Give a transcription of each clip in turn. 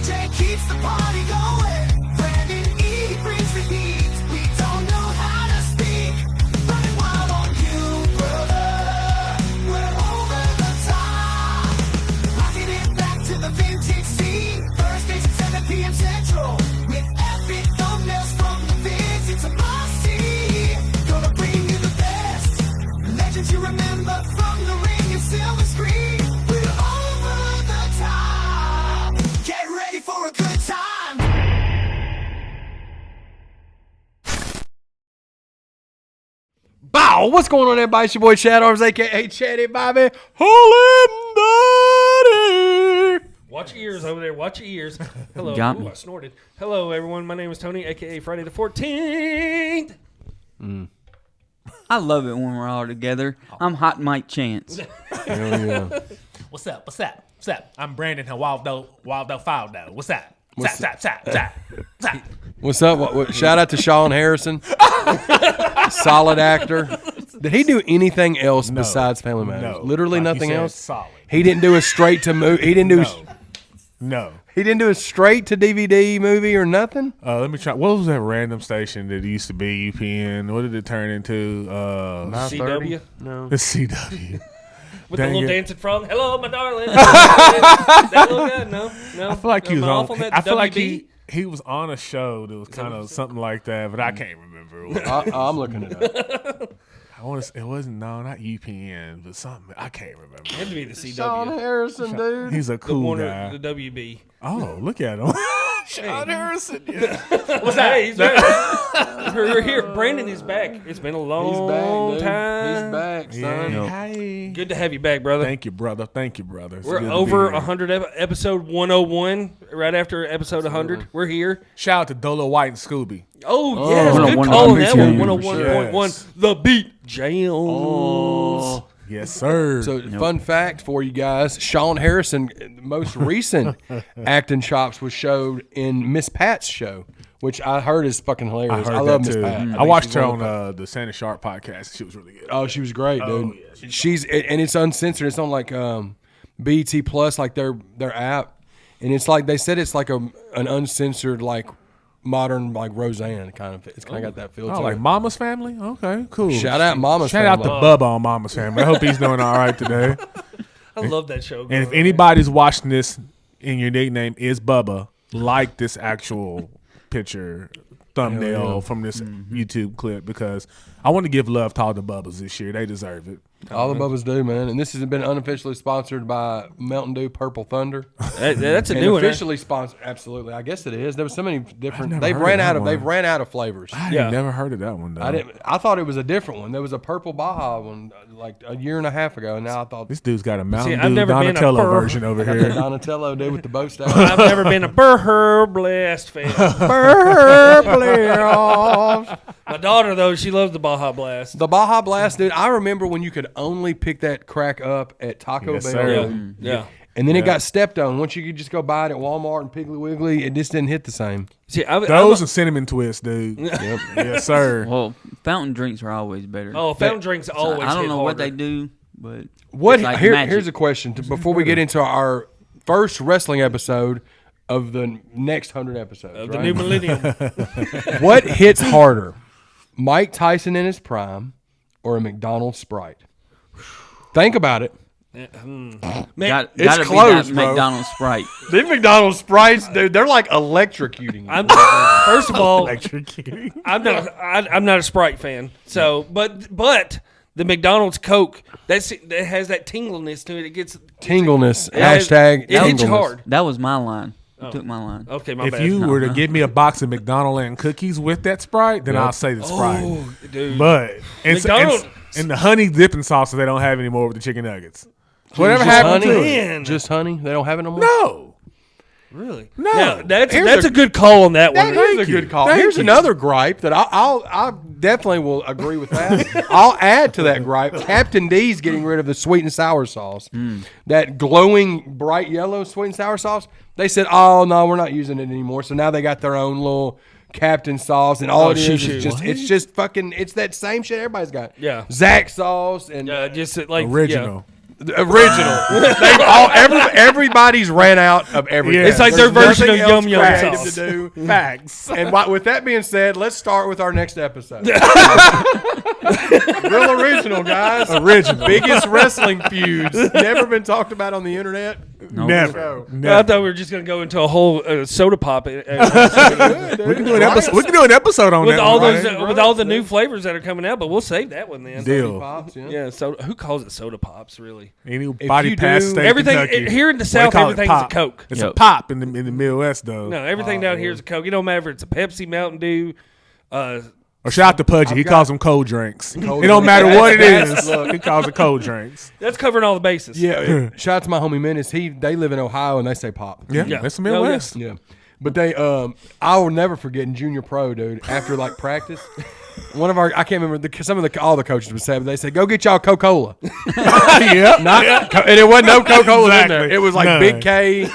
DJ keeps the party going. Brandon E brings the heat. We don't know how to speak. Running wild on you, brother. We're over the top. Rocking it back to the vintage scene. Thursdays at 7 p.m. Central. With epic thumbnails from the vids. It's a must-see. Gonna bring you the best. Legends you remember from the ring and silver screen. We're over the top. Get ready for a good time. Bow! What's going on, everybody? It's your boy Chad Arms, a.k.a. Chatty Bobby. Holy Daddy! Watch your ears over there. Watch your ears. Hello. Got Ooh, me. I snorted. Hello, everyone. My name is Tony, a.k.a. Friday the 14th. I love it when we're all together. I'm Hot Mike Chance. Hell yeah. What's up? What's up? What's up? I'm Brandon Waldo Faudo. What's up? What's up? What, shout out to Sean Harrison. Solid actor. Did he do anything else besides Family Matters? No. Literally Like you nothing said, else? solid. He didn't do a straight to movie. He didn't do No. He didn't do a straight to DVD movie or nothing? Let me try. What was that random station that used to be UPN? What did it turn into? CW? No. The CW. With Dang the little it. dancing frog. Hello, my darling. That little guy? No. I feel like he was Am I on. off that I feel like WB? he was on a show that was kind of something like that, but I can't remember. I'm looking it up. I want to. It wasn't not UPN, but something. I can't remember. It had to be the CW. Sean Harrison, dude. He's a the cool Warner, guy. the WB. Oh, look at him. Sean Harrison. Yeah. What's that? Hey, he's back. We're here. Brandon is back. It's been a He's long back, dude. time. He's back, son. Yeah. Hi. Good to have you back, brother. Thank you, brother. Thank you, brother. It's We're good to over be here. 100, episode 101, right after episode 100. We're here. Shout out to Dolo White and Scooby. Oh, yes, good 101 call on that one. James. 101.1, Yes. The Beat Jams. Oh. Yes, sir. So, fun fact for you guys: Sean Harrison, the most recent acting chops was showed in Miss Pat's show, which I heard is fucking hilarious. I love Miss Pat. I think watched she's her one on of the Santa Sharp podcast. She was really good. Oh, she was great, dude. yeah, she's and it's uncensored. It's on like BET Plus, like their app, and it's like they said it's like an uncensored like modern like Roseanne kind of. It's kind of got that feel. Oh, to like it. Mama's Family? Okay, cool. Shout out Mama's Shout out to Family. Bubba on Mama's Family. I hope he's doing all right today. I love that show. And if anybody's watching this and your nickname is Bubba, like this actual picture thumbnail from this YouTube clip, because I want to give love to all the Bubbas this year. They deserve it. All the Bubbas do, man. And this has been unofficially sponsored by Mountain Dew Purple Thunder. that's a And new one. officially sponsored, absolutely. I guess it is. There was so many different. never They've heard ran of out that of. They've one. ran out of flavors. I Yeah. had never heard of that one, though. I didn't. I thought it was a different one. There was a purple Baja one like a year and a half ago, and now I thought This dude's got a Mountain I've Dew never been a Donatello fur- version over the here. Donatello dude with the bow staff. I've never been a Burr Blast fan. My daughter, though, she loves the Baja Blast. The Baja Blast, dude. I remember when you could only pick that crack up at Taco Yes, Bell, sir. dude. Yeah. And then it got stepped on. Once you could just go buy it at Walmart and Piggly Wiggly, it just didn't hit the same. See, Those and cinnamon twists, dude. Yep. Yes, sir. Well, fountain drinks are always better. Oh, fountain drinks So always I don't hit know what harder. they do, but What? it's like Here's magic. a question before we get into our first wrestling episode of the next 100 episodes. Of the right? new millennium. What hits harder, Mike Tyson in his prime or a McDonald's Sprite? Think about it. Man, Gotta it's be close, that bro. McDonald's Sprite. These McDonald's Sprites, dude, they're like electrocuting. first of all, Electrocuting. I'm not a Sprite fan. So, but the McDonald's Coke that has that tingliness to it. It gets Tingleness. has- Hashtag It hits tingleness. hard. That was my line. You took my line. Okay, my If bad. you were to give me a box of McDonald's and cookies with that Sprite, then I'll say the Sprite. oh, dude. But McDonald's- and the honey dipping sauce that they don't have anymore with the chicken nuggets. Whatever Just happened honey? to it? Man. Just honey? They don't have it no more? No. Really? No. Now, that's Here's a good call on that one. That is a Thank you. good call. Thank Here's you. another gripe that I definitely will agree with that. I'll add to that gripe. Captain D's getting rid of the sweet and sour sauce. That glowing bright yellow sweet and sour sauce. They said, "Oh no, we're not using it anymore." So now they got their own little Captain sauce, and all it is shoot. just it's just fucking it's that same shit everybody's got. Yeah. Zach sauce and Just like Original. The original. Everybody's ran out of everything. Yeah. It's like There's their version nothing of else Yum Yum creative sauce. to do. Facts. And with that being said, let's start with our next episode. Real original, guys. Original. Biggest wrestling feuds. Never been talked about on the internet. Never. I thought we were just going to go into a whole soda pop We can do an episode. We can do an episode on with that. all one, those right? with all the new flavors that are coming out, but we'll save that one then. Deal. Pops, yeah. Yeah, so who calls it soda pops really? Anybody you past do- state Everything Kentucky. here in the What South, they call it, everything's a pop. Coke. It's a pop in the Midwest though. No, everything down here is a Coke. It don't matter if it's a Pepsi, Mountain Dew. Or shout out to Pudgy. He calls them cold drinks. Cold It don't drinks. matter what it That's- is. look. He calls it cold drinks. That's covering all the bases. Yeah. Shout out to my homie Menace. They live in Ohio and they say pop. Yeah, Yeah. that's the Oh, yeah. Midwest. Yeah. But I will never forget in junior pro, dude, after like practice, one of our, I can't remember, all the coaches would say, but they said, go get y'all Coca-Cola. Yeah. And it wasn't no Coca-Cola in Exactly. there. It was like None. Big K,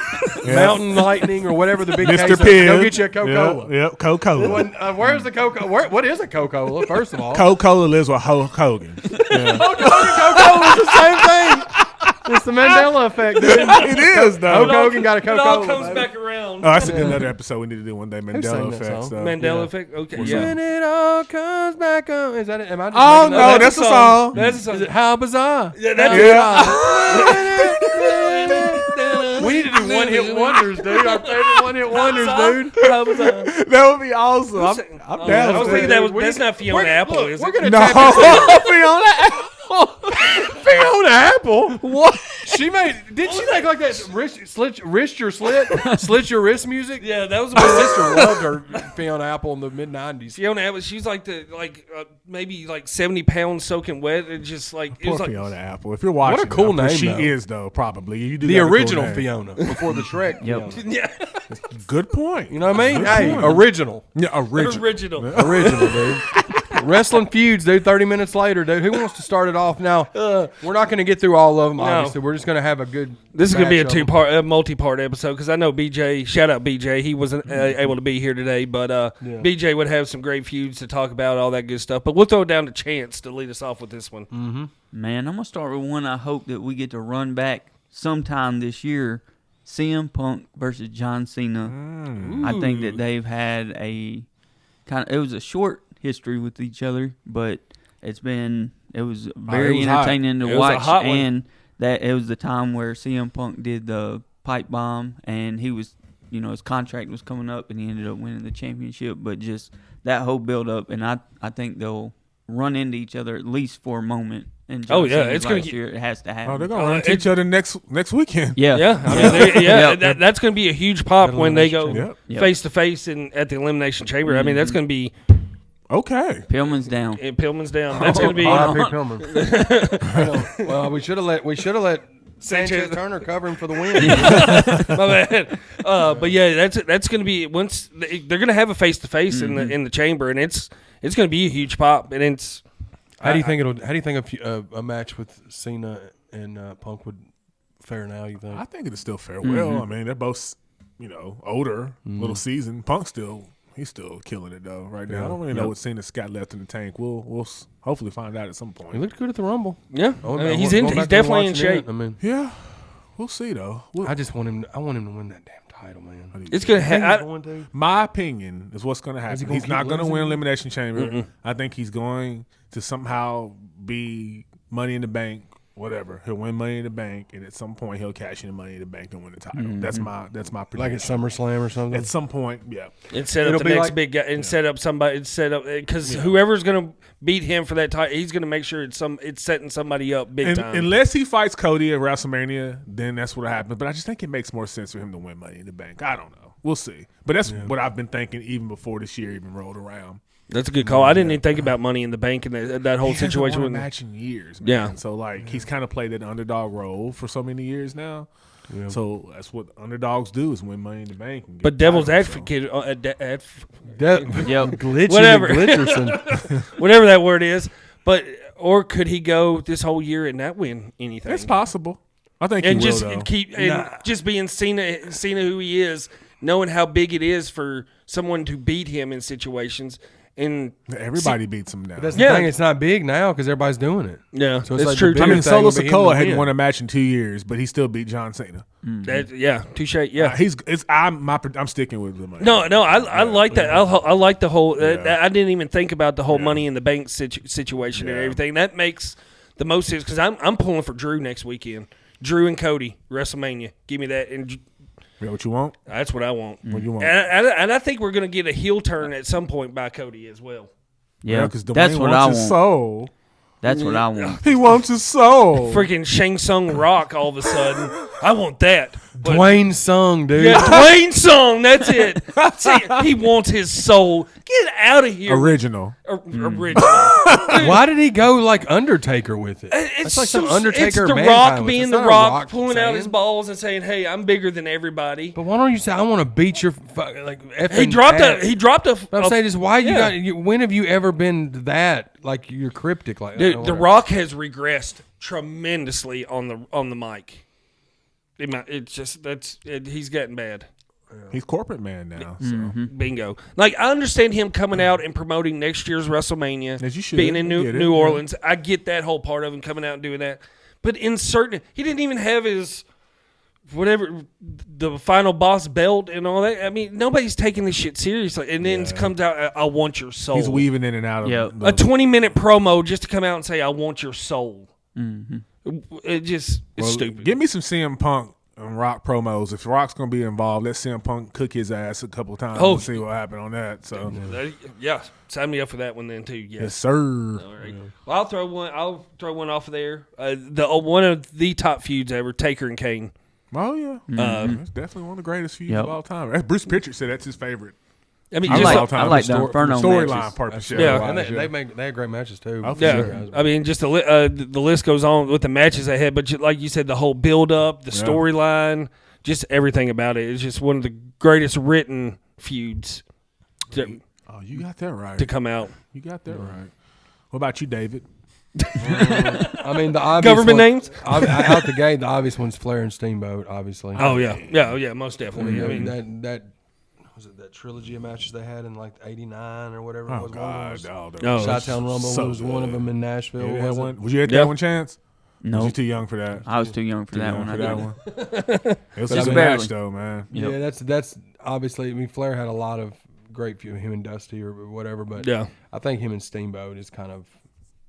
Mountain Lightning, or whatever the Big K Mr. is. Pibb. Go get you a Coca-Cola. Yep. Coca-Cola. Where's the Coca-Cola? What is a Coca-Cola, first of all? Coca-Cola lives with Hulk Hogan. Coca-Cola is the same thing. It's the Mandela effect, dude. It is, though. Hulk Hogan got a It all Coca-Cola. comes baby. back around. Oh, that's another episode we need to do one day. sang Mandela that effect song? stuff. Mandela effect. Okay, When yeah. it all comes back on. Is that it? Am I just Oh, making no, that that's up? a song. That's a Is song. it How Bizarre? Yeah, that's We need to do one-hit wonders, dude. Our favorite one-hit wonders, dude. How was that? That would be awesome. I'm down. I was with thinking that. that was that's not Fiona Apple, Look, is we're it? gonna No, tap into Fiona. Fiona Apple. What? She did she make like that slit your wrist music? Yeah, that was My sister loved her Fiona Apple in the mid-90s. Fiona Apple. She's like maybe like 70 pounds soaking wet. And just like it Poor was like Fiona Apple. If you're watching, cool her, name, She though. is though. Probably you do The got a cool original name. Fiona before the Shrek. Yep. Fiona. yeah, Good point. You know what I mean? Hey, original. Yeah, original. original. Original, dude. Wrestling feuds, dude. 30 minutes later, dude. Who wants to start it off now? We're not going to get through all of them, obviously. We're just going to have a good. This is going to be a match of multi-part episode because I know BJ. Shout out BJ. He wasn't able to be here today, but BJ would have some great feuds to talk about, all that good stuff. But we'll throw it down to Chance to lead us off with this one. Man, I'm gonna start with one I hope that we get to run back sometime this year. CM Punk versus John Cena. I think that they've had a it was a short history with each other, but it was very was hot. entertaining It to was a watch. hot one. And that it was the time where CM Punk did the pipe bomb, and he was, his contract was coming up, and he ended up winning the championship. But just that whole build up, and I think they'll run into each other at least for a moment. And Oh, yeah, Cena's it's gonna last get- year, it has to happen. Oh, they're gonna run into each other next weekend. Yeah, Yeah, I mean, Yep. that's going to be a huge pop when they go Yep. Yep. face to face and at the Elimination Chamber. I mean, that's going to be Okay. Pillman's down. Pillman's down. That's going to be. R.I.P. Pillman. Well, we should have let Sanchez Turner cover him for the win. My bad. But yeah, that's going to be once they're going to have a face to face in the chamber, and it's going to be a huge pop, and it's. How do you think a match with Cena and Punk would fare now? You think? I think it'll still fare well. I mean, they're both, older, little seasoned. Punk's he's still killing it though right now. I don't really know what Cena's got left in the tank. We'll hopefully find out at some point. He looked good at the Rumble. Yeah, he's Going back he's to definitely in watching shape. it, I mean, Yeah, we'll see though. I just want him. I want him to win that damn title, man. It's going to Think he's have. going to? My opinion is what's going to happen. gonna He's keep not going to losing? win Elimination Chamber. I think he's going to somehow be Money in the Bank, whatever. He'll win Money in the Bank, and at some point he'll cash in the Money in the Bank and win the title. That's my prediction. Like at SummerSlam or something. At some point, yeah. And set up It'll the be next like- big guy, and set up somebody. Set up because whoever's going to beat him for that title, he's going to make sure it's setting somebody up big time. Unless he fights Cody at WrestleMania, then that's what happens. But I just think it makes more sense for him to win Money in the Bank. I don't know. We'll see. But that's what I've been thinking even before this year even rolled around. That's a good call. I didn't even think about Money in the Bank and that whole He hasn't situation. won a With match in years, man. Yeah. So he's kind of played that underdog role for so many years now. So that's what underdogs do is win Money in the Bank. And get but Devil's titles, so. Advocate, Glitchy Whatever. Glitcherson. whatever that word is. But or could he go this whole year and not win anything? It's possible. I think and he will, just though. keep just being Cena who he is, knowing how big it is for someone to beat him in situations, And Everybody beats him now. That's the Yeah. thing. It's not big now because everybody's doing it. yeah, So it's that's like true. the I Too. bigger mean, thing Solo would be him Sikoa to hadn't win. won a match in 2 years, but he still beat John Cena. Yeah, touche. Yeah. I'm sticking with him. No, I like that. I like the whole. Yeah. I didn't even think about the whole Money in the Bank situation and Yeah. everything. That makes the most sense because I'm pulling for Drew next weekend. Drew and Cody WrestleMania. Give me that, and You know what you want? that's what I want. What you want? And I think we're going to get a heel turn at some point by Cody as well. Yeah, because that's Dwayne what wants I his want. soul. That's what I want. He wants his soul. Freaking Shang Tsung Rock all of a sudden. I want that. But- Dwayne Sung, dude. Yeah, Dwayne Sung. That's it. See, he wants his soul. Get out of here. Original. Original. Why did he go like Undertaker with it? It's That's like some so- Undertaker. It's the Mankind Rock with it. being It's the not a Rock, pulling out saying. his balls and saying, "Hey, I'm bigger than everybody." But why don't you say I want to beat your like? He dropped ass. a. He dropped a. But I'm saying is why you yeah. got. When have you ever been that like you're cryptic like that? Dude, or the whatever? Rock has regressed tremendously on the mic. It's just he's getting bad. He's corporate man now. So. Bingo. Like I understand him coming out and promoting next year's WrestleMania, As you should. being in I New get it, New yeah. Orleans. I get that whole part of him coming out and doing that. But in certain, he didn't even have his whatever the final boss belt and all that. I mean, nobody's taking this shit seriously. And then it comes out, I want your soul. He's weaving in and out of Yeah. A 20-minute promo just to come out and say, I want your soul. It just it's stupid. Give me some CM Punk and Rock promos. If Rock's going to be involved, let CM Punk cook his ass a couple times Oh. and see what happened on that. So, Yeah, sign me up for that one then too. Yes. yes, sir. All right. Well, I'll throw one off of there. One of the top feuds ever, Taker and Kane. Oh, yeah. It's definitely one of the greatest feuds Yep. of all time. Bruce Pritchard said that's his favorite. I mean, I just like, all time I like the story- Inferno storyline matches. purpose. Yeah. And Yeah. they had great matches too. Oh, for yeah. sure. I mean, just the list goes on with the matches they had, but like you said, the whole build up, the storyline, just everything about it. It's just one of the greatest written feuds to Oh, you got that right. come out. You got that right. What about you, David? I mean, the obvious Government names? out the gate. The obvious one's Flair and Steamboat, obviously. Oh yeah, most definitely. I mean, that was it. That trilogy of matches they had in like '89 or whatever. Oh, it was. God. Oh, Chi-Town Rumble so was one of good. them in Nashville. You had was it? one? Was you at Yeah. that one, Chance? No, Was you too young for that? I was too young for that Young one. for I that didn't. one. It was But just I a mean- match, though, man. Yep. Yeah, that's obviously. I mean, Flair had a lot of great feud, him and Dusty or whatever. But Yeah. I think him and Steamboat is kind of,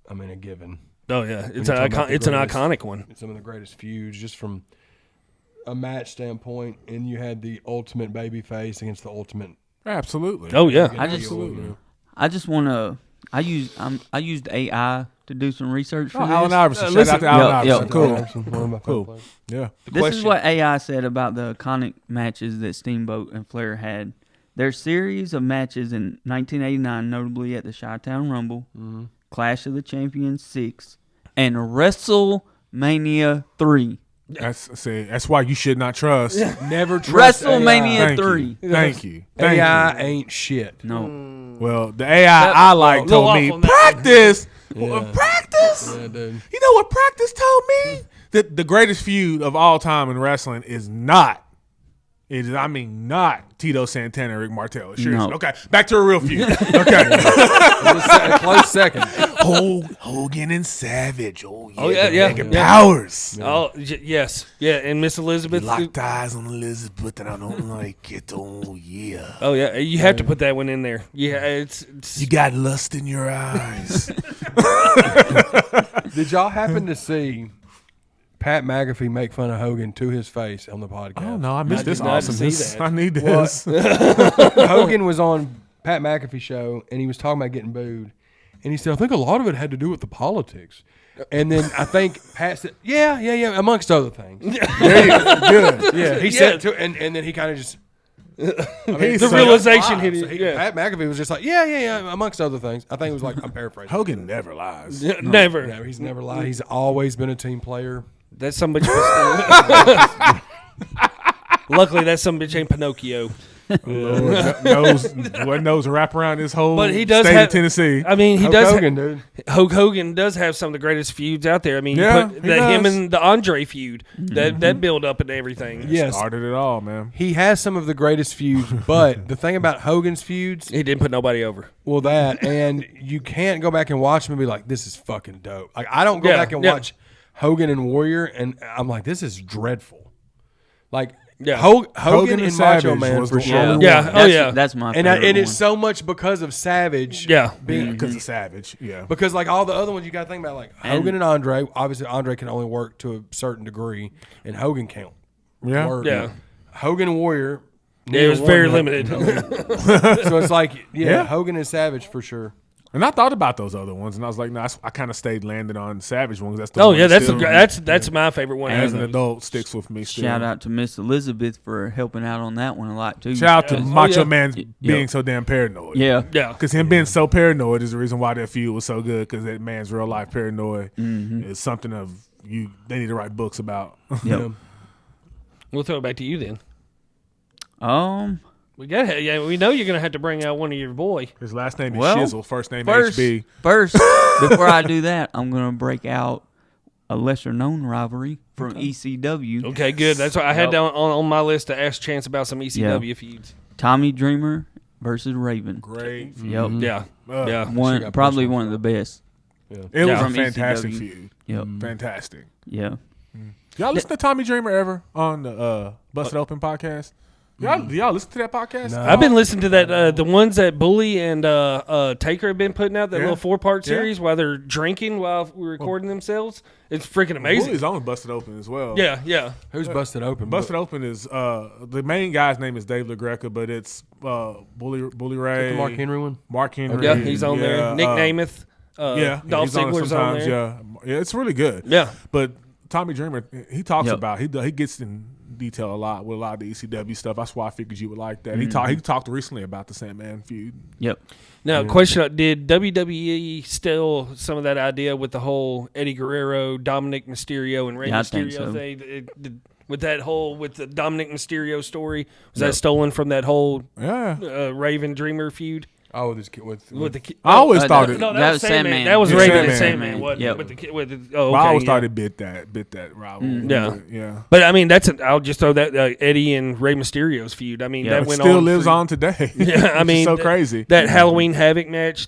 I mean, a given. oh yeah, it's you're talking about the it's an greatest- iconic one. It's some of the greatest feuds just from a match standpoint, and you had the ultimate baby face against the ultimate. Absolutely. Oh yeah, I just, I just want to. I used AI to do some research for Oh, this. Allen Iverson. Shout listen- out to Allen Yep, Iverson. yep. Cool. Anderson, one of my Cool. favorite players. Yeah. This is what AI said about the iconic matches that Steamboat and Flair had. Their series of matches in 1989, notably at the Chi-Town Rumble, Clash of the Champions 6, and WrestleMania 3. That's why you should not trust. Never trust WrestleMania Thank 3. you. Thank you. Thank AI you. ain't shit. No. Well, the AI I like little told off me on that. practice. Yeah. Practice. Yeah, dude. You know what practice told me? That the greatest feud of all time in wrestling is not. It is, I mean, not Tito Santana and Rick Martel. It sure No. is. Okay, back to a real feud. Okay. It was a close second. Hogan and Savage. Oh, yeah. Oh, yeah, the yeah, Mega yeah. Powers. Oh yes, yeah, and Miss Elizabeth. Locked eyes on Elizabeth, and I don't like it. Oh, yeah. Oh yeah, you have to put that one in there. Yeah, it's You got lust in your eyes. Did y'all happen to see Pat McAfee make fun of Hogan to his face on the podcast? Oh, no, I missed did this not see awesomeness. that. I need this. Hogan was on Pat McAfee show and he was talking about getting booed, and he said, "I think a lot of it had to do with the politics." And then I think Pat said, "Yeah, amongst other things." There you go. Good. Yeah, he said it to, and then he kind of just. He's the so- realization hit So it. he, Yeah. Pat McAfee was just like, yeah, amongst other things. I think it was like, I'm paraphrasing. Hogan never lies. Never. No, he's never lied. He's always been a team player. That's some bitch. Luckily, that some bitch ain't Pinocchio. knows wrap around this whole But he does state have of Tennessee. I mean, he Hulk does. Hogan, dude. Hulk Hogan does have some of the greatest feuds out there. I mean, Yeah, you put he him does. and the Andre feud, that build up and everything. Yes, Started it all, man. he has some of the greatest feuds, but the thing about Hogan's feuds, He didn't put nobody over. well, that and you can't go back and watch them and be like, "This is fucking dope." Like I don't go Yeah, back and yeah. watch Hogan and Warrior, and I'm like, "This is dreadful." Like Yeah. Hogan Hogan and and Macho Savage Man was for the sure. only Yeah. one. Oh, yeah. That's my And favorite it's one. so much because of Savage. Yeah. being Because of Savage, yeah. Because like all the other ones, you got to think about like Hogan and Andre. Obviously, Andre can only work to a certain degree, and Hogan can't Yeah. work. Yeah. Hogan and Warrior. It was neither very one- limited. So it's like, Yeah. Hogan and Savage for sure. And I thought about those other ones, and I was like, no, I kind of stayed landed on Savage ones. That's the Oh one yeah, that that's still, that's my favorite one. as an adult sticks with me still. Shout out to Miss Elizabeth for helping out on that one a lot too. Shout out to Yes. Macho Oh, yeah. Man being so damn paranoid. Yeah. Yeah. Because him being so paranoid is the reason why that feud was so good. Because that man's real life paranoid is something of you. They need to write books about. Yep. We'll throw it back to you then. Um. We know you're gonna have to bring out one of your boy. His last name is Well, Shizzle. First name First, HB. before I do that, I'm gonna break out a lesser known rivalry from ECW. Okay, good. That's what I had Yep. down on my list to ask Chance about some ECW feuds. Tommy Dreamer versus Raven. Great. Yep. Yeah, yeah. One got probably personal one of the best. It was Yeah. a From fantastic ECW. feud. Yep. Fantastic. Yeah. Y'all listen to Tommy Dreamer ever on the Busted Open podcast? Y'all listen to that podcast? No. I've been listening to that the ones that Bully and Taker have been putting out, that Yeah. little 4-part Yeah. series while they're drinking while we're recording themselves. It's freaking amazing. Bully's on Busted Open as well. Yeah, yeah. Who's busted open? Busted Open is the main guy's name is Dave LaGreca, but it's Bully Ray. The Mark Henry one. Mark Henry. Yeah, he's on yeah, there. Nick Namath. Yeah, Dolph he's on it Ziggler's on sometimes. there. Yeah, it's really good. Yeah. But Tommy Dreamer, he talks Yep. about he gets in detail a lot with a lot of the ECW stuff. That's why I figured you would like that. He talked recently about the Sandman feud. Yep. Now, question: did WWE steal some of that idea with the whole Eddie Guerrero, Dominic Mysterio, and Rey Yeah, I think Mysterio so. thing? With the Dominic Mysterio story, was that stolen from that whole Yeah, Raven Dreamer feud? Oh, with his kid. With With the I always thought no, it. no, That that was was Sandman. Sandman. That was Yeah, Raven Sandman. and Sandman, wasn't Yep. it? With the kid, with the, oh, I okay, always yeah. thought it bit that rival. Yeah. yeah. But I mean, I'll just throw that Eddie and Rey Mysterio's feud. I mean, Yeah. that It went still on lives for- on today. Yeah, I Which is mean, so crazy. That Halloween Havoc match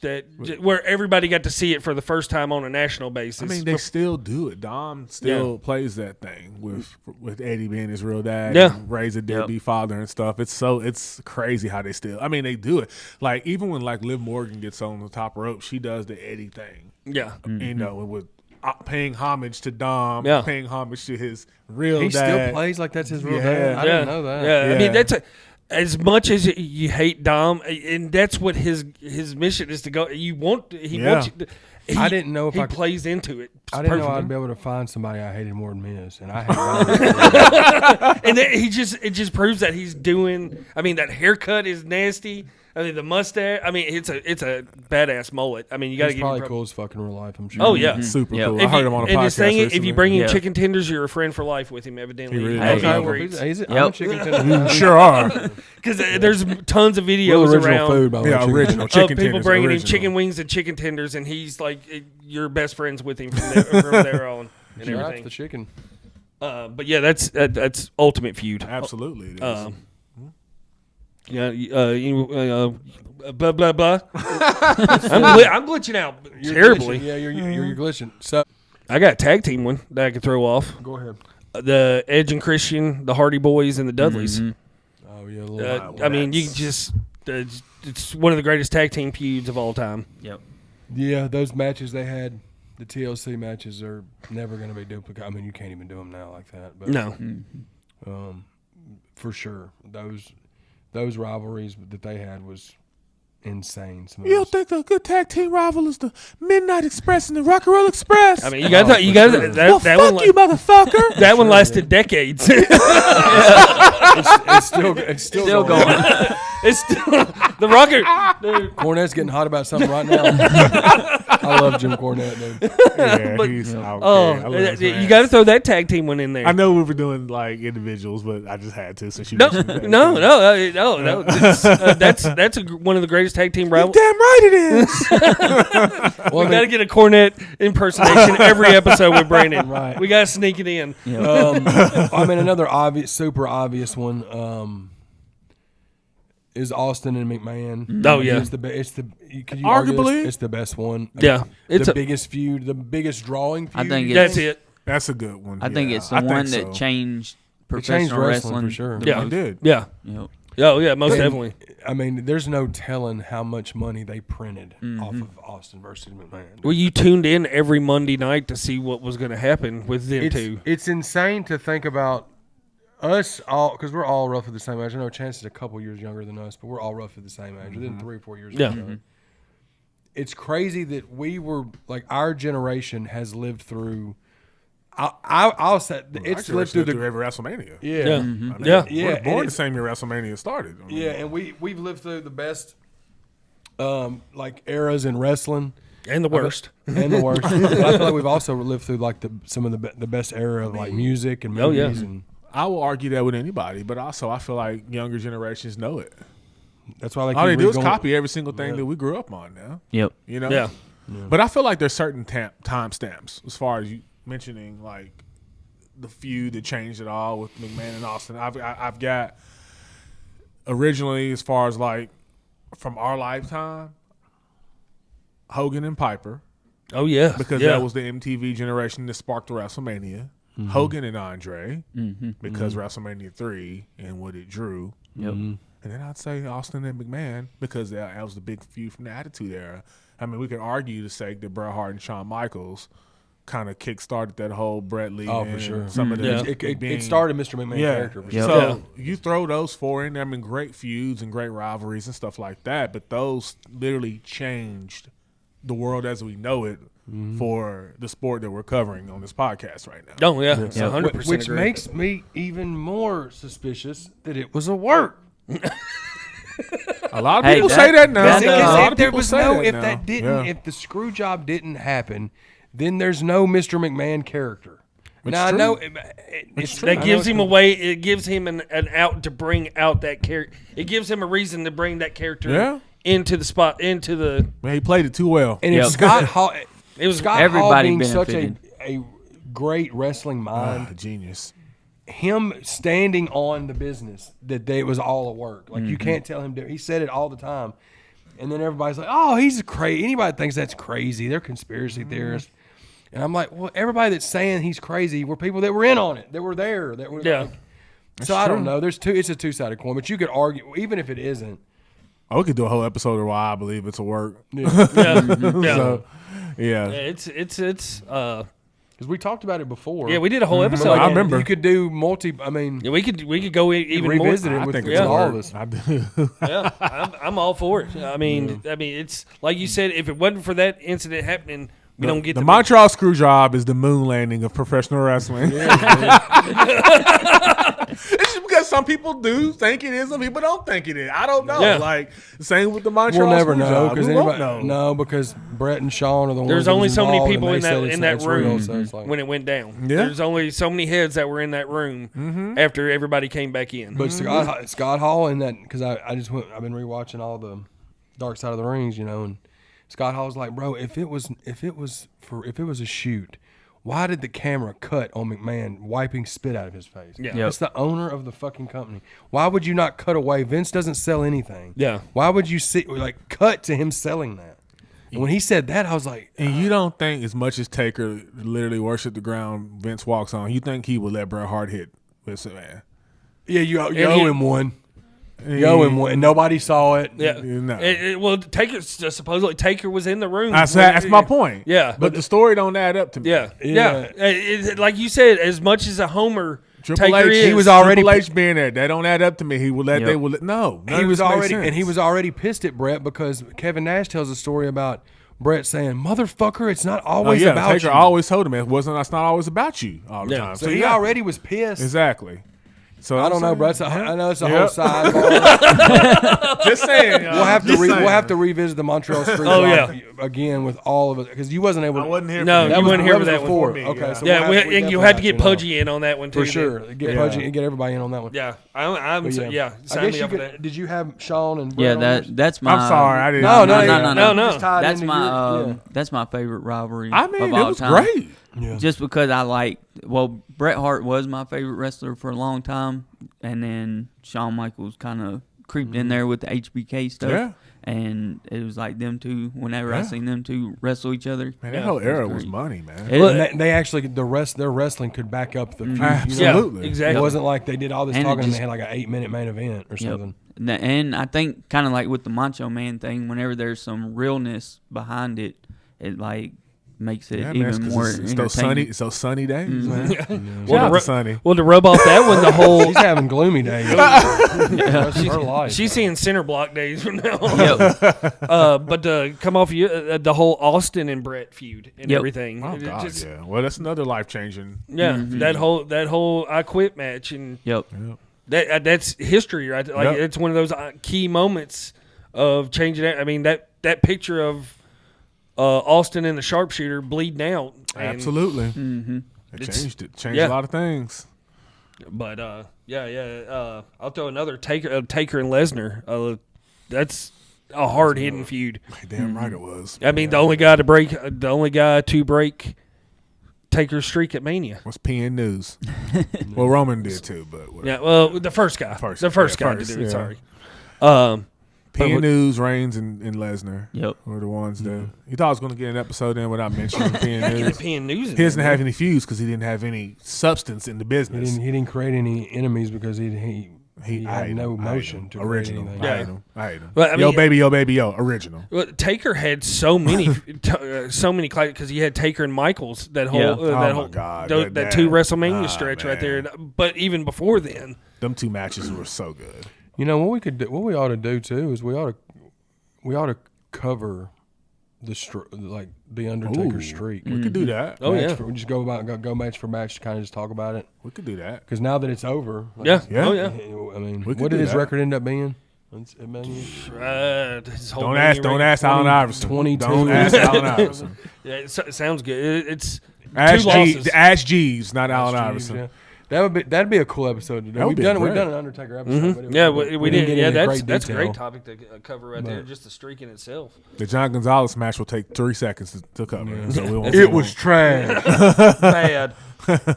where everybody got to see it for the first time on a national basis. I mean, they still do it. Dom still plays that thing with Eddie being his real dad. Yeah. And Ray's a deadbeat father and stuff. It's crazy how they still. I mean, they do it. Like even when like Liv Morgan gets on the top rope, she does the Eddie thing. yeah. You know, with paying homage to Dom, Yeah. paying homage to his real he dad. still plays like that's his real Yeah. dad. I yeah. didn't know that. Yeah. I mean, Yeah. as much as you hate Dom, and that's what his mission is to go. He wants you to, I didn't know if he I could- plays into it. I didn't know perfectly. I'd be able to find somebody I hated more than Miz, and I hate. And then it just proves that he's doing. I mean, that haircut is nasty. I mean, the mustache. I mean, it's a badass mullet. I mean, you got to He's give probably him cool as fucking real life. I'm sure. Oh yeah. Super Yep. cool. I heard him on a and podcast his thing, if recently. you bring him Yeah. chicken tenders, you're a friend for life with him. Evidently, He really That's is. how Okay, he well, rates. I'm a Yep. chicken tender. Sure are. Because there's tons of Real videos original around food, by the way. Yeah, chicken original of chicken people tenders. bringing him original. chicken wings and chicken tenders, and he's like, you're best friends with him from there on and Shout out to everything. the chicken. But yeah, that's ultimate feud. Absolutely, it is. Blah blah blah. I'm glitching out terribly. Yeah, you're glitching. So I got a tag team one that I could throw off. go ahead. The Edge and Christian, the Hardy Boys, and the Dudleys. Oh yeah, a little. I mean, you just it's one of the greatest tag team feuds of all time. Yep. Yeah, those matches they had, the TLC matches are never going to be duplicated. I mean, you can't even do them now like that. But No, for sure, those rivalries that they had was insane. Some of You don't those- think a good tag team rival is the Midnight Express and the Rock and Roll Express? I mean you got that well, that fuck one. you, motherfucker. That one lasted decades. it's still Still going. It's the Rocker. Dude. Cornette's getting hot about something right now. I love Jim Cornette, dude. Yeah, But- he's out Oh, there. I love his you ass. got to throw that tag team one in there. I know we were doing like individuals, but I just had to since you No, mentioned that. no. That's one of the greatest tag team rivals. Damn right it is. Well, We got to get a Cornette impersonation every episode with Brandon. Right. We got to sneak it in. I mean, another super obvious one is Austin and McMahon. Oh, yeah. It's could you argue Arguably. it's the best one. Yeah, it's the a- biggest feud, the biggest drawing feud. I think you That's think? it. That's a good one. I think yeah. it's the I think one so. that changed changed professional wrestling wrestling for sure. the Yeah. It most. did. Yeah. Yep. Oh yeah, most definitely. I mean, there's no telling how much money they printed off of Austin versus McMahon. Well, you tuned in every Monday night to see what was going to happen with them two. It's insane to think about us all, because we're all roughly the same age. I know Chance is a couple years younger than us, but we're all roughly the same age, within 3 or 4 years. Yeah. of each other. It's crazy that we were like our generation has lived through. I'll say it's Actually, lived through through the every WrestleMania. yeah. Yeah. I mean, Yeah. Yeah, we were and born it- the same year WrestleMania started. I mean, Yeah, and we've lived through the best like eras in wrestling And the worst. and the worst. But I feel like we've also lived through like some of the best era of like music and Oh, yeah. movies, and I will argue that with anybody, but also I feel like younger generations know it. that's why All they do is re-going- copy every single thing that we grew up on now. Yep. You know? Yeah. But I feel like there's certain time stamps as far as you mentioning like the feud that changed it all with McMahon and Austin. I've got originally as far as like from our lifetime, Hogan and Piper, Oh yeah. because yeah. that was the MTV generation that sparked the WrestleMania. Hogan and Andre because WrestleMania 3 and what it drew. Yep. And then I'd say Austin and McMahon because that was the big feud from the Attitude Era. I mean, we could argue to say that Bret Hart and Shawn Michaels kind of kick-started that whole Bret Lee. Oh, for sure. Some of the Yeah. It started Mr. McMahon character. For Yep. sure. So you throw those four in there, I mean, great feuds and great rivalries and stuff like that, but those literally changed the world as we know it for the sport that we're covering on this podcast right now. Oh yeah. It's 100% Which agree. makes me even more suspicious that it was a work. A lot of Hey, people that- say that now. that, A Because lot if of there people was say no, that if now. that didn't, Yeah. if the screw job didn't happen, then there's no Mr. McMahon character. Now I true. know It's true. That gives him a way. It gives him an out to bring out that character. It gives him a reason to bring that character Yeah. into the spot. Into the. Man, he played it too well. And Yep. if Scott Hall, It was Scott Hall Everybody being such benefited. a great wrestling mind, Genius. him standing on the business that it was all a work. Like you can't tell him. He said it all the time, and then everybody's like, "Oh, he's crazy." Anybody thinks that's crazy. They're conspiracy theorists. And I'm like, well, everybody that's saying he's crazy were people that were in on it, that were there, that were Yeah. like. So I don't know. It's a two-sided coin, but you could argue, even if it isn't. Oh, we could do a whole episode of why I believe it's a work. yeah. So, yeah. It's Because we talked about it before. yeah. We did a whole But episode. like, I remember. You could do I mean, Yeah, we could go even revisit more. it with, think with it's a all work. of us. I do. Yeah, I'm all for it. I mean, it's like you said. If it wasn't for that incident happening, we don't get the to Montreal screw job is the moon landing of professional wrestling. It's just because some people do think it is, some people don't think it is. I don't know. Yeah. Like same with the Montreal We'll never screw know job. because We won't anybody know. No, because Brett and Sean are the ones. There's that only was so many involved, people and in they said that it's- in that it's real, room so it's like- when it went down. Yeah. There's only so many heads that were in that room after everybody came back in. But Scott Hall in that, because I've been rewatching all the Dark Side of the Rings, and Scott Hall's like, bro, if it was a shoot, why did the camera cut on McMahon wiping spit out of his face? Yeah. Yep. It's the owner of the fucking company. Why would you not cut away? Vince doesn't sell anything. Yeah. Why would you cut to him selling that? And when he said that, I was like, And you don't think as much as Taker literally worshiped the ground Vince walks on, you think he would let Bret Hart hit Vince McMahon? yeah, you he- owe him one. You owe him one. And nobody saw it. Yeah. No. Well, Taker supposedly Taker was in the room. That's my point. Yeah. But the story don't add up to me. Yeah. Yeah. Like you said, as much as a homer Triple Taker H, is, he was already- Triple H being there. They don't add up to me. He would let. Yep. They would let. No, none He of was this makes already sense. and he was already pissed at Brett because Kevin Nash tells a story about Brett saying, "Motherfucker, it's not Oh, always yeah, about Taker you." always told him it wasn't. That's not always about you all the Yeah. time. So he yeah. already was pissed. Exactly. So I don't know, bro. I know it's a whole Yep. sidebar. Just saying, y'all. We'll have to Just saying. we'll have to revisit the Montreal Street Oh, Rock yeah. again with all of it because you wasn't able. I wasn't here. No, for you that. weren't here for that one. before. Me, Okay, yeah. so Yeah, we'll have, and we you definitely had to get know. Pudgy in on that one too. For sure. then. Get Yeah. Pudgy and get everybody in on that one. Yeah, But sign I me guess you up for could. that. Did you have Sean and Yeah, Brett on yours? that's my. I'm sorry, I didn't. No, No. Just tied That's into my your- that's my favorite rivalry. I mean, of it all was time. great. yeah. Just because I like, Bret Hart was my favorite wrestler for a long time, and then Shawn Michaels kind of creeped in there with the HBK stuff. Yeah. And it was like them two. Whenever I Yeah. seen them two wrestle each other, Man, Yeah. that whole era That's was great. money, man. It- And they actually their wrestling could back up the feud. Absolutely. Yeah, exactly. It wasn't like they did all this And it talking and just- they had like an 8-minute main event or Yep. something. And I think kind of like with the Macho Man thing, whenever there's some realness behind it, it like makes it Yeah, man, even more it's those sunny, entertaining. it's those sunny days, man. Well, Shout out to to ru- Sunny. Well, to rub off that one, the whole She's having gloomy days. That's her life. she's seeing center block days from now on. Yep. But to come off the whole Austin and Brett feud and Yep. everything. Oh It God, just- yeah. Well, that's another life changing. Yeah, that whole I quit match and Yep. that's history, right? Like Yep. it's one of those key moments of changing it. I mean that picture of Austin and the sharpshooter bleeding out. and- Absolutely, Mm-hmm. it It's- changed it. Changed yeah. a lot of things. But I'll throw another Taker and Lesnar. That's a hard hitting feud. Damn right it was. I mean, the only guy to break Taker's streak at Mania. Was peeing news. Well, Roman did too, but whatever. Yeah, well, the first guy, First- the first yeah, guy first, to do it. yeah. Sorry. Peeing what- news, Reigns, and Lesnar. Yep. Were the ones that you thought I was going to get an episode in without mentioning peeing Get the news. peeing news. in He doesn't there, have any feuds because he didn't have any substance in the He business. didn't create any enemies because he I had hate no him. I hate motion him. to create original. anything. I hate him. I hate him. Well, I yo mean- baby, yo, original. Well, Taker had so many, because he had Taker and Michaels that whole, Yeah. that Oh my whole, God, that that- two WrestleMania ah, stretch right man. there. But even before then, Them two matches were so good. You know what we ought to do too is we ought to cover the Undertaker Ooh. streak. We could do that. Oh, Match yeah. we just go match for match to kind of just talk about it We could do that. because now that it's over, yeah, Yeah. oh yeah. I mean, We could what did do his that. record end up being? His whole Don't Mania ask record? Allen Iverson. 22. Don't ask Allen Iverson. Yeah, it sounds good. It's Ask two losses. Ask Jeeves, not Allen Jeez, Iverson. yeah. That'd be a cool episode to do. That would We've be done great. an Undertaker episode. But Yeah, we didn't did. get Yeah, into that's a detail. great topic to cover right there. But- Just the streak in itself. The John Gonzalez match will take 3 seconds to cover. So we won't It was trash. Bad.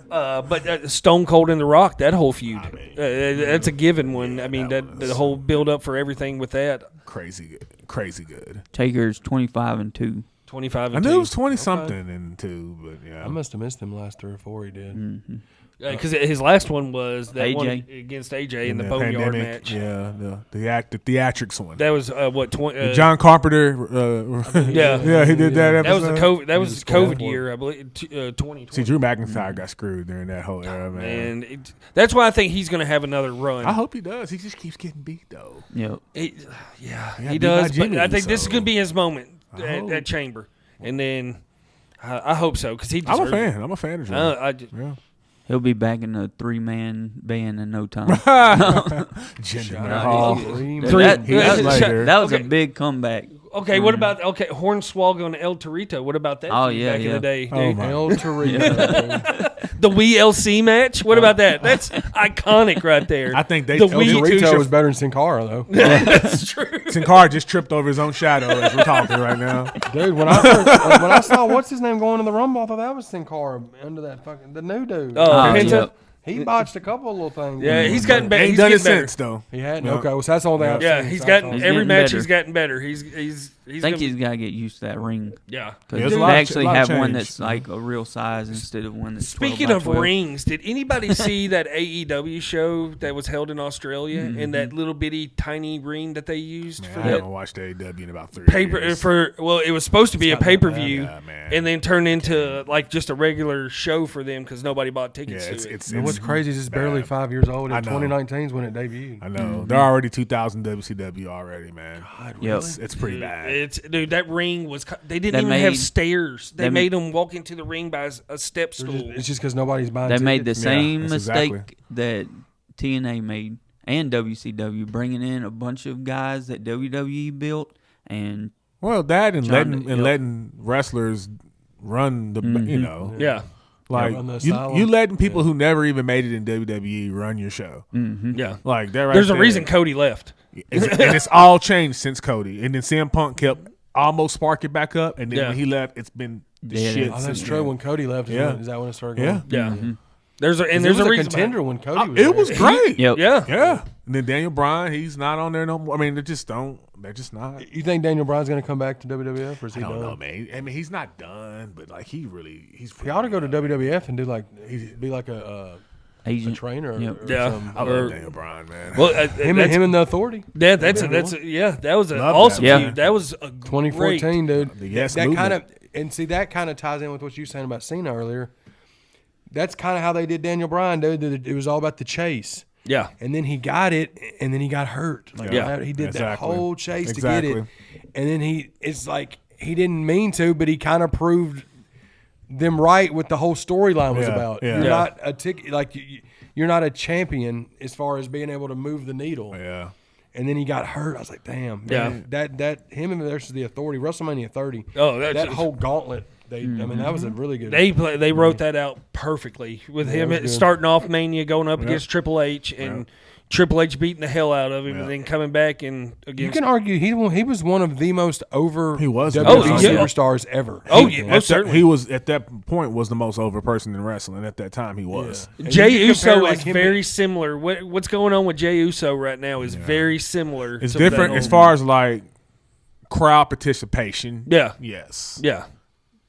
But Stone Cold and The Rock, that whole feud, that's a given one. I mean, that the whole build up for everything with that. crazy good. Taker's 25-2. 25 I and knew it 2. was 20 something and 2, but yeah. I must have missed him last 3 or 4. He did. Because his last one was that AJ. one against AJ in the the Boneyard pandemic, match. Yeah, the theatrics one. That was what 20. John Carpenter. Yeah. yeah, he did that that was the episode. COVID. That was the COVID year, I believe. 2020. See, Drew McIntyre got screwed during that whole era, man. And that's why I think he's going to have another run. I hope he does. He just keeps getting beat though. Yep. Yeah, He got he beat does. by But Jimmy, I think this is so- going to be his moment hope. at Chamber, and then I hope so because he. I'm a deserves fan. it. I'm a fan of Drew. Yeah. He'll be back in a 3-man band in no time. Jinder Nah, Mahal. Three- Years later. That was Okay. a big comeback. Okay, what about Hornswoggle and El Torito? What about that? Oh, feud yeah, back in yeah. the day. Oh, dude? my. El Torito. The Wii LC match. What about that? That's iconic right there. I think they. The El Wii- Torito Torito should- was better than Sin Cara though. That's true. Sin Cara just tripped over his own shadow as we're talking right now. Dude, when I saw what's his name going in the Rumble, I thought that was Sin Cara under that fucking the new dude. Oh, Penta? yep. He botched a couple of little things. Yeah, he's gotten better. Ain't He's done it getting better. since though. He hadn't. No. Okay, well, so that's the only thing I've Yeah, seen. he's So gotten I thought- every getting match. better. He's gotten better. He's I think gonna- he's got to get used to that ring. Yeah. Because There's a they lot of actually ch- lot of have one change. that's like a real size instead of one that's 12 Speaking by of 12. rings, did anybody see that AEW show that was held in Australia and that little bitty tiny ring that they used Man, for I that haven't watched AEW in about 3 paper years. it was supposed to be a pay per view Yeah, man. and then turned into like just a regular show for them because nobody bought Yeah, tickets to it. it's And what's crazy is it's barely bad. 5 years old. I And know. 2019 is when it debuted. I know they're already 2000 WCW already, man. Yep. It's pretty bad. It's dude, that ring was. They didn't They even have made- stairs. They they- made them walk into the ring by a step stool. It's just because nobody's buying They made the tickets. same that's mistake exactly. that TNA made and WCW, bringing in a bunch of guys that WWE built and Well, that and Trying letting to- and yep. letting wrestlers run the you know Yeah. like run the you asylum. letting people who never even made it in WWE run your show. Yeah. Like that right There's a there. reason Cody left. and it's all changed since Cody, and then CM Punk kept almost sparking back up, and then Yeah. when he left, it's been the Yeah, shit. Oh, that's since true. then. When Cody left, Yeah. is that when it started Yeah. going? Yeah. There's a There's reason a behind contender when Cody was It there. was great. Yep. Yeah. Yeah. And then Daniel Bryan, he's not on there no more. I mean, they just don't. They're just not. You think Daniel Bryan's going to come back to WWF, or is he I don't done? know, man. I mean, he's not done, but like he's He ought to go to WWF and do be like a Agent. trainer. Yep. Or Yeah. something. I love Or- Daniel Bryan, man. Well, Him that's, and the Authority. that was an Love awesome that, feud. man. That was a 2014, dude. The Yes that kind of movement. that kind of ties in with what you were saying about Cena earlier. That's kind of how they did Daniel Bryan, dude. It was all about the chase. Yeah. And then he got it, and then he got hurt. Like, Yeah. he did that Exactly. whole chase to get Exactly. it, and then it's like he didn't mean to, but he kind of proved them right with the whole storyline was Yeah, about. yeah. You're Yeah. not a you're not a champion as far as being able to move the needle. Yeah. And then he got hurt. I was like, damn, Yeah. man, that him versus the Authority, WrestleMania 30. Oh, that's that whole gauntlet. I mean, that was a really good. They wrote that out perfectly with him it was good. starting off Mania, going up against Triple H, and Triple H beating the hell out of him, and then coming back and You against. can argue he was one of the most over He was. WWE Oh, yeah. superstars ever. Oh, yeah, most At that- certainly. He was at that point was the most over person in wrestling. At that time, he was. And Jay you can compare, Uso like, is him- very similar. What's going on with Jay Uso right now is very similar. It's to different that as whole- far as like crowd participation. Yeah. Yes. Yeah,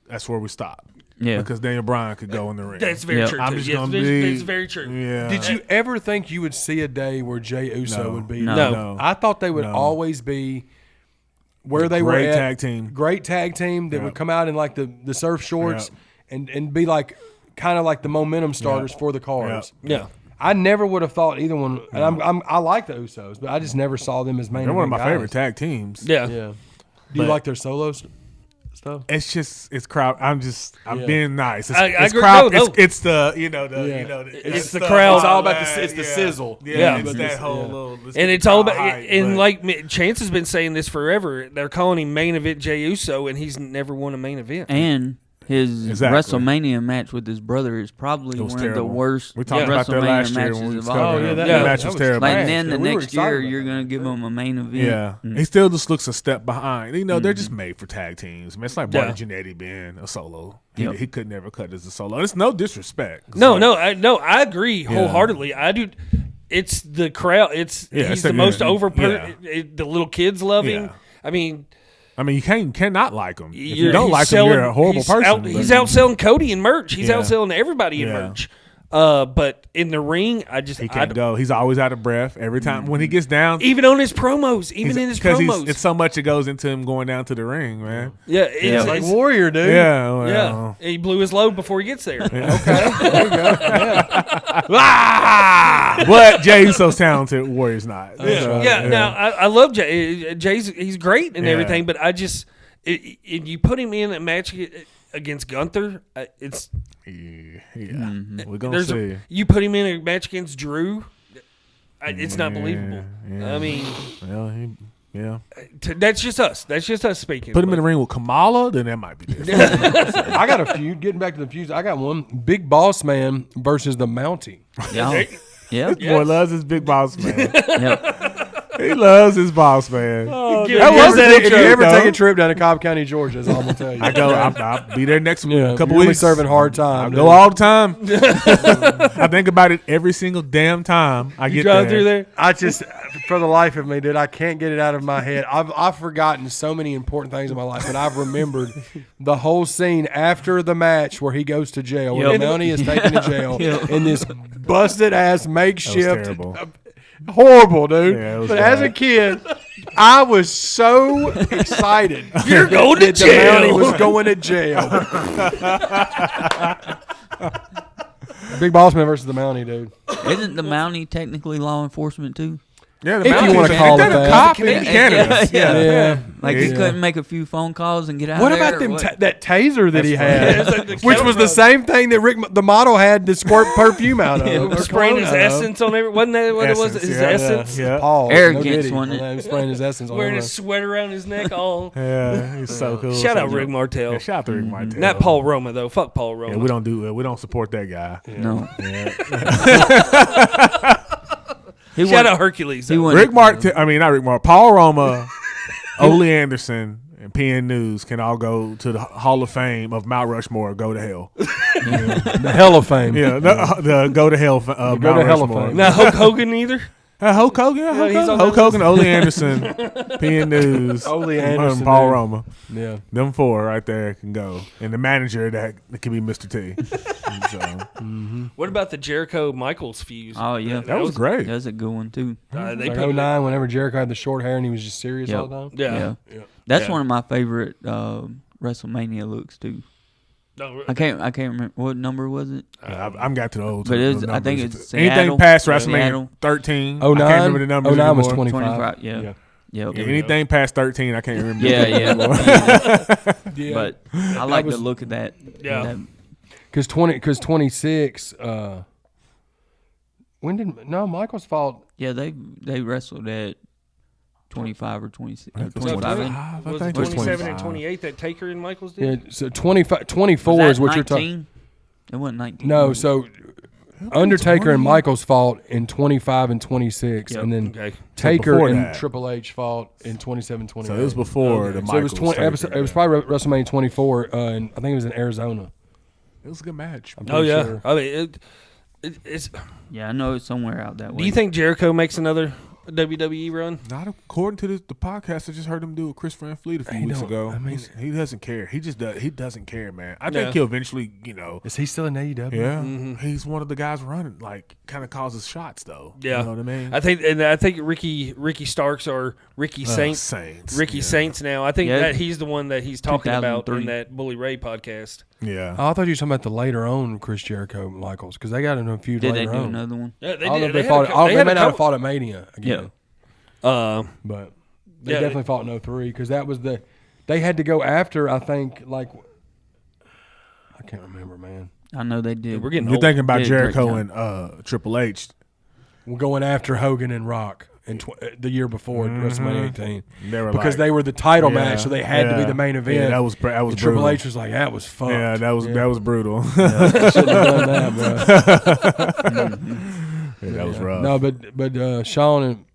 That's where we stop. Yeah. Because Daniel Bryan could go in the ring. that's very Yeah. true. I'm too. just Yes, gonna it's be. very true. Yeah. Did you ever think you would see a day where Jay Uso No. would be? No. No. I thought they would No. always be where they were Great at. tag team. Great tag team that Yep. would come out in like the surf shorts and be like kind of like the momentum starters for the cars. Yeah, I never would have thought either one. And I like the Usos, but I just never saw them as main. They're one of my event guys. favorite tag teams. yeah. Yeah. Do you But- like their solo stuff? It's crowd. I'm Yeah. being nice. It's, I it's agree. crowd. No, no. It's the It's the stuff, crowd. all It's all about that, it's the sizzle. Yeah, Yeah. it's But that this- whole yeah. little. let's And get it's all crowd about, hype, and but- like Chance has been saying this forever. They're calling him main event Jey Uso, and he's never won a main event. And his Exactly. WrestleMania match with his brother is probably It was one of the terrible. worst We talked Yeah. about that WrestleMania last year matches when we of was all covering time. it. that- That yeah, match that was was terrible. Like trash. then the Yeah, we were next year excited you're about gonna give him a main event. Yeah, he still just looks a step behind. You know, they're just made for tag teams. Man, it's like Martin Jannetty being a solo. Yep. He could never cut as a solo. And it's no disrespect. It's No, like- I agree wholeheartedly. I do. It's the crowd. He's it's the the- most yeah, over. yeah. The little kids love him. Yeah. I mean, I mean, you cannot like him. If you you're- don't he's like selling- him, you're a horrible he's person. He's but outselling Cody in merch. He's Yeah. outselling everybody in Yeah. merch. But in the ring, I He can't go. He's always out of breath every time when he gets down. Even on his promos, even in his promos, it's so much that goes into him going down to the ring, man. yeah, it's, Yeah. Like it's- Warrior, dude. Yeah, well, yeah. He blew his load before he gets there. but Jey Uso's talented. Warrior's not. So, Yeah, now I love Jay. Jay's he's great and Yeah. everything, but I just you put him in a match against Gunther, it's yeah. Mm-hmm. We're gonna see. you put him in a match against Drew, it's not believable. yeah. I mean, Well, yeah. that's just us. That's just us speaking. Put him in the ring with Kamala, then that might be different. I got a feud. Getting back to the feuds, I got one. Big Boss Man versus the Mountie. Yeah. Yeah. Boy loves his big boss man. Yep. He loves his boss man. Give That him was that a If you good ever though. take a trip down to Cobb County, Georgia, that's all I'm gonna tell you. I go. I'll be there next Yeah, couple you'll be weeks. serving hard I time. go all the time. I think about it every single damn time I you get drive there. through there. I just, for the life of me, dude, I can't get it out of my head. I've forgotten so many important things in my life, but I've remembered the whole scene after the match where he goes to jail, where Yep. the Mountie is taken to jail in this busted ass makeshift. terrible. Horrible, dude. Yeah, it was but as a bad. kid, I was so excited. You're going to that the Mountie jail. was going to jail. Big Boss Man versus the Mountie, dude. Isn't the Mountie technically law enforcement too? Yeah, If you wanna call it that. Cop in Canada. Yeah. Like he Yeah. couldn't make a few phone calls and get out What of there. about them or that taser that he Yeah, had, it's like the which was the kettle same thing that Rick the model had to squirt perfume out of? or spraying his cologne out of. essence on every. Wasn't that what it was? Essence, His yeah, essence. Yeah. Paul, Arrogance, no diddy. wasn't it? He was spraying his essence on Wearing everyone. his sweater around his neck. All. Yeah, he's so cool. Shout out So Rick dope. Martel. Yeah, shout out to Rick Martel. Not Paul Roma though. Fuck Paul Roma. Yeah, we don't support that guy. No. Yeah. Shout out Hercules. He though. won. Not Rick Martel. Paul Roma, Ole Anderson, and PN News can all go to the Hall of Fame of Mount Rushmore. Go to hell. The Hell of Fame. Yeah, the go to hell. Mount to hell of Rushmore. fame. Not Hulk Hogan either. Hulk Hogan, Yeah, he's on Hulk that Hogan, Ole Anderson, PN News, Ole Anderson, and Paul dude. Roma. Yeah. Them four right there can go, and the manager that can be Mr. T. So, What about the Jericho Michaels fuse? Oh yeah, that was great. That's a good one too. They Like put 09, whenever Jericho had the short hair and he was just serious Yep. all the time. Yeah. That's Yeah. one of my favorite WrestleMania looks too. No, I can't remember what number was it. I'm got to the old. But it's- the I think numbers. it's anything Seattle. past Yeah. WrestleMania Seattle. 13. 09? I can't remember the numbers 09 was anymore. 25. Yeah. Yeah. Yep. Anything past 13, I can't remember. Yeah, yeah. Yeah. But I like was- the look of that. Yeah. that- Because 26. When did Michael's fought? yeah, they wrestled at 25 or 26. I think it was 25. 25. I was it think it was 27 and 25. 28 that Taker and Michaels Yeah, did? so 24 Was is that what you're talking. 19? It wasn't 19. No, was it? so Undertaker and Michaels fought in 25 and 26, Yep. and then Okay. Taker before and that. Triple H fought in 27, 28. So it was before the So it was Michaels. 20. Taker, It was probably WrestleMania 24, and I think it was in Arizona. It was a good match. Oh yeah. sure. I mean, it's. Yeah, I know it's somewhere out that way. Do you think Jericho makes another WWE run? Not according to the podcast. I just heard him do with Chris Van Fleet a few weeks don't- ago. I mean- he doesn't care. He just does. He doesn't care, man. I Yeah. think he'll eventually, Is he still in AEW? Yeah, Mm-hmm. he's one of the guys running. Like, kind of causes shots though. Yeah. you know what I mean. I think Ricky Starks or Ricky Saints. Saints. Ricky yeah. Saints now. I think Yeah. that he's the one that he's talking about in 2003. that Bully Ray podcast. Yeah. Oh, I thought you were talking about the later on Chris Jericho Michaels because they got in a feud Did they later do on. another one? Yeah, I don't know if they fought. They may not have fought at Mania again, but they Yeah. definitely fought in 03 because that was they had to go after. I think I can't remember, man. I know they did. We're getting You're old. thinking about Did a great Jericho job. and Triple H. We're going after Hogan and Rock in the year before WrestleMania 18 They were because like, they were the title yeah, match, so they had to be yeah. the main event. Yeah, that was And Triple brutal. H was like, "That was fucked." Yeah, that was brutal. Shouldn't have done that, bro. Yeah, that was rough. No, but Sean and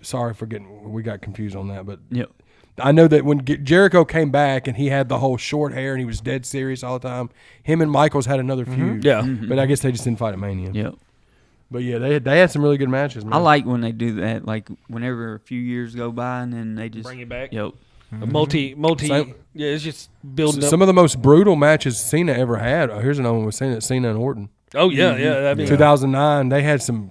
sorry for we got confused on that, but Yep. I know that when Jericho came back and he had the whole short hair and he was dead serious all the time, him and Michaels had another feud. Yeah. But I guess they just didn't fight at Mania. Yep. But yeah, they had some really good matches, man. I like when they do that. Like whenever a few years go by and then they just Bring it back. Yep. A multi. Same. Yeah, it's just building up. some of the most brutal matches Cena ever had. Here's another one with Cena and Orton. Oh yeah, yeah. I mean, 2009, they had some.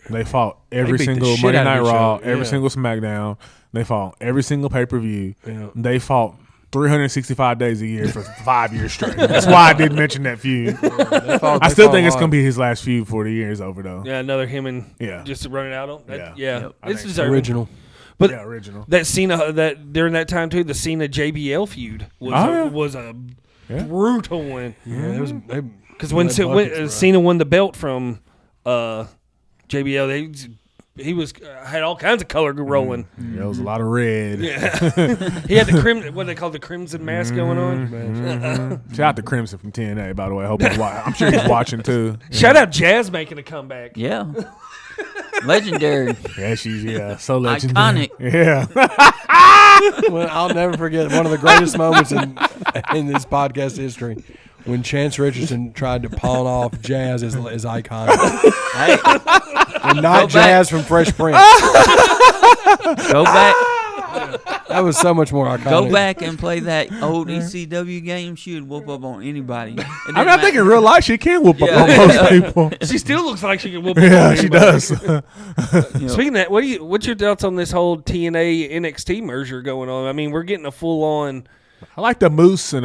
They fought every They beat the single shit Monday out of Night each Raw, other. every Yeah. single SmackDown. They fought every single pay-per-view. Yeah. They fought 365 days a year for 5 years straight. That's why I did mention that feud. I still think it's going to be his last feud before the year is over, though. yeah, another him and Yeah. just to run it out on. That, Yeah. yeah, Yep. I it's think deserving. original. But Yeah, original. that Cena that during that time too, the Cena JBL feud was Oh, yeah. was a Yeah. brutal one. Yeah, it was. Because when Cena won the belt from JBL, he was had all kinds of color rolling. There was a lot of red. He had the crimson, what they call the crimson mask going on. Shout out to Crimson from TNA, by the way. I hope I'm sure he's watching, too. Shout out Jazz making a comeback. Yeah. Legendary. Yeah, she's so legendary. Iconic. Yeah. Well, I'll never forget one of the greatest moments in this podcast history when Chance Richardson tried to pawn off Jazz as icon. Hey, And not Go back. Jazz from Fresh Prince. go back. That was so much more iconic. Go back and play that old ECW game. She would whoop up on anybody. I mean, I think in real life she can whoop up on Yeah. most people. She still looks like she can whoop. Yeah, up she anybody. does. Speaking of that, what's your thoughts on this whole TNA NXT merger going on? I mean, we're getting a full on. I like the Moose and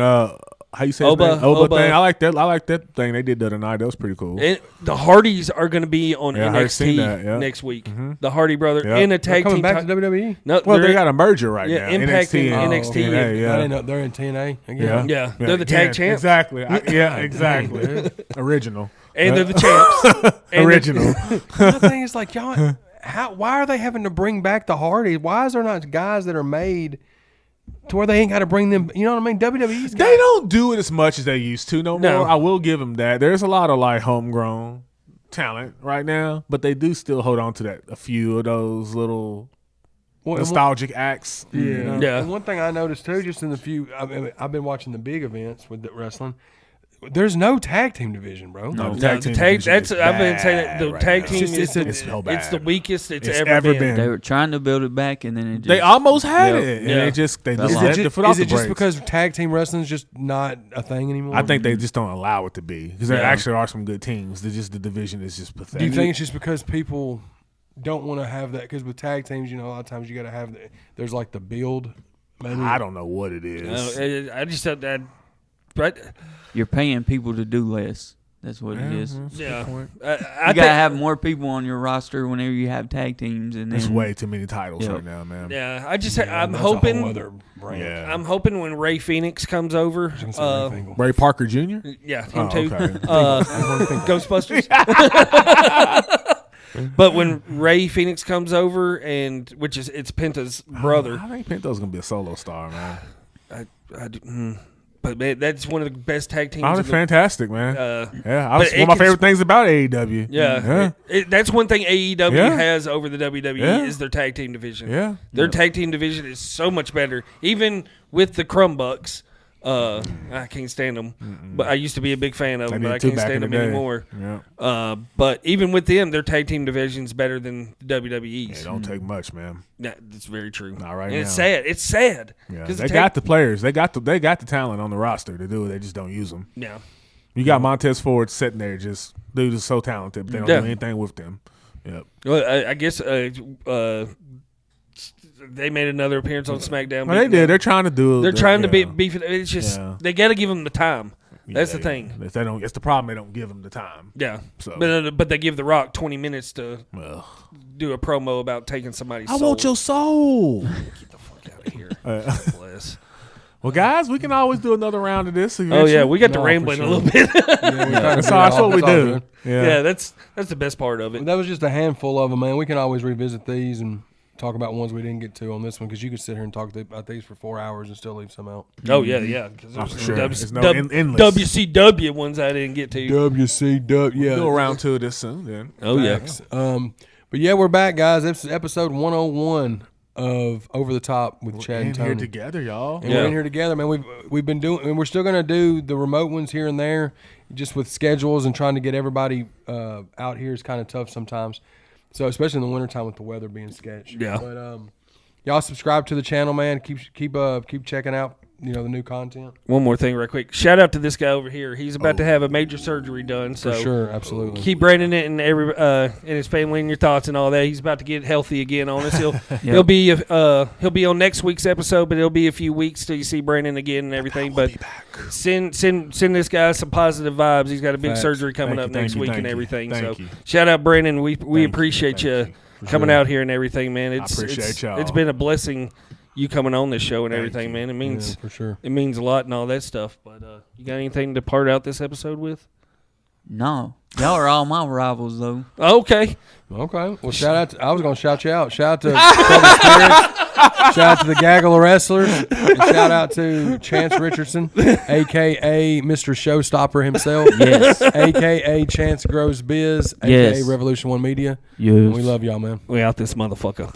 how you say his Oba, name? Oba Oba. thing. I like that. I like that thing they did the other night. That was pretty cool. The Hardys are going to be on Yeah, I heard seen that, NXT yeah. next week. The Hardy brother Yeah. in a They're tag coming team. back to WWE. No, Well, they're- they got a merger right Yeah, now. Impact NXT and and NXT. TNA, I yeah. didn't know they're in TNA again. Yeah. Yeah, they're the tag champs. Exactly. Yeah, exactly. Original. and they're the champs. And Original. The thing is, like, y'all, why are they having to bring back the Hardys? Why is there not guys that are made to where they ain't got to bring them? You know what I mean? WWE's got, They don't do it as much as they used to no No. more. I will give them that. There's a lot of like homegrown talent right now, but they do still hold on to that. A few of those little Well, and nostalgic acts. Yeah. you know? Yeah. And one thing I noticed too, just in the few, I've been watching the big events with the wrestling. There's no tag team division, bro. No, No, the the tag team tag. division That's is I've been saying that bad the right tag now. team It's is so it's bad. the weakest it's It's ever ever been. been. They were trying to build it back, and then it just They almost had Yep. it, and Yeah. they just Fell let off. the foot off Is the it just brakes. because tag team wrestling is just not a thing anymore? I think they just don't allow it to be because there Yeah. actually are some good teams. They're just the division is just pathetic. Do you think it's just because people don't want to have that? Because with tag teams, you know, a lot of times you got to have there's like the build. Maybe I don't know what it is. I just said that, but you're paying people to do less. That's what it is. yeah, You I gotta have more people on your roster whenever you have tag teams, and There's then way too many titles Yeah. right now, man. yeah. I just I'm That's a whole hoping other brand. Yeah. I'm hoping when Ray Phoenix comes over, Ray Parker Jr. yeah, him Oh, too. okay. Ghostbusters. But when Ray Phoenix comes over, and which is it's Penta's brother, I think Pento's gonna be a solo star, man. but man, that's one of the best tag teams. Oh, in they're the- fantastic, man. Yeah, but one of it my can favorite things about AEW. Yeah, that's one thing AEW Yeah. has over the WWE Yeah. is their tag team division. Yeah. Their tag team division is so much better. Even with the Crumb Bucks, I can't stand them. But I used to be a big fan of them, did but I too can't back stand in them the day. anymore. Yeah. But even with them, their tag team division is better than WWE's. It don't take much, man. That's very true. Not right and It's now. sad. It's sad. Yeah, 'Cause they got the players. They got the talent on the roster to do it. They just don't use them. Yeah. You got Montez Ford sitting there, just dude is so talented, but they don't Yeah. do anything with them. Yep. Well, I guess they made another appearance on SmackDown. Well, they did. They're trying to do. They're trying to yeah. beef it. It's just Yeah. they got to give them the time. That's the Yeah, thing. If they don't, it's the problem. They don't give them the time. Yeah. So- But they give The Rock 20 minutes to Well, do a promo about taking somebody's I soul. want your soul. Get the fuck out of here. Bless. Well, guys, we can always do another round of this. Oh yeah, we got to No, for rambling sure. a little bit. That's what we do. yeah, that's the best part of it. That was just a handful of them, man. We can always revisit these and talk about ones we didn't get to on this one because you could sit here and talk about these for 4 hours and still leave some out. Oh yeah. 'Cause there's for sure. W- There's no W- endless. WCW ones I didn't get to. WCW, yeah. Do a round two of this soon, then. Oh yeah. Facts. But yeah, we're back, guys. This is episode 101 of Over the Top with Chad In and here Tony. together, y'all. And Yeah. we're in here together, man. We've been doing, and we're still gonna do the remote ones here and there, just with schedules and trying to get everybody out here is kind of tough sometimes. So especially in the wintertime with the weather being sketchy. Yeah. But y'all subscribe to the channel, man. Keep checking out the new content. One more thing, real quick. Shout out to this guy over here. He's about to have a major surgery done. So For sure, absolutely. keep Brandon and and his family in your thoughts and all that. He's about to get healthy again on us. He'll be on next week's episode, but it'll be a few weeks till you see Brandon again and everything. But send this guy some positive vibes. He's got a big Facts. surgery coming up Thank next you, week thank and you, everything. thank So you. shout out Brandon. We you, appreciate thank you you. For coming sure. out here and everything, man. appreciate y'all. It's been a blessing you coming on this show and Thank everything, you. man. It means Yeah, for sure. it means a lot and all that stuff. But you got anything to part out this episode with? no, y'all are all my rivals though. Okay. Okay. Well, shout out. I was going to shout you out. Shout out to Southern Spirits. Shout out to the Gaggle of Wrestlers. And shout out to Chance Richardson, a.k.a. Mr. Showstopper himself. Yes. A.k.a. Chance Grows Biz, a.k.a. Yes. Revolution One Media. Yes. We love y'all, man. We out this motherfucker.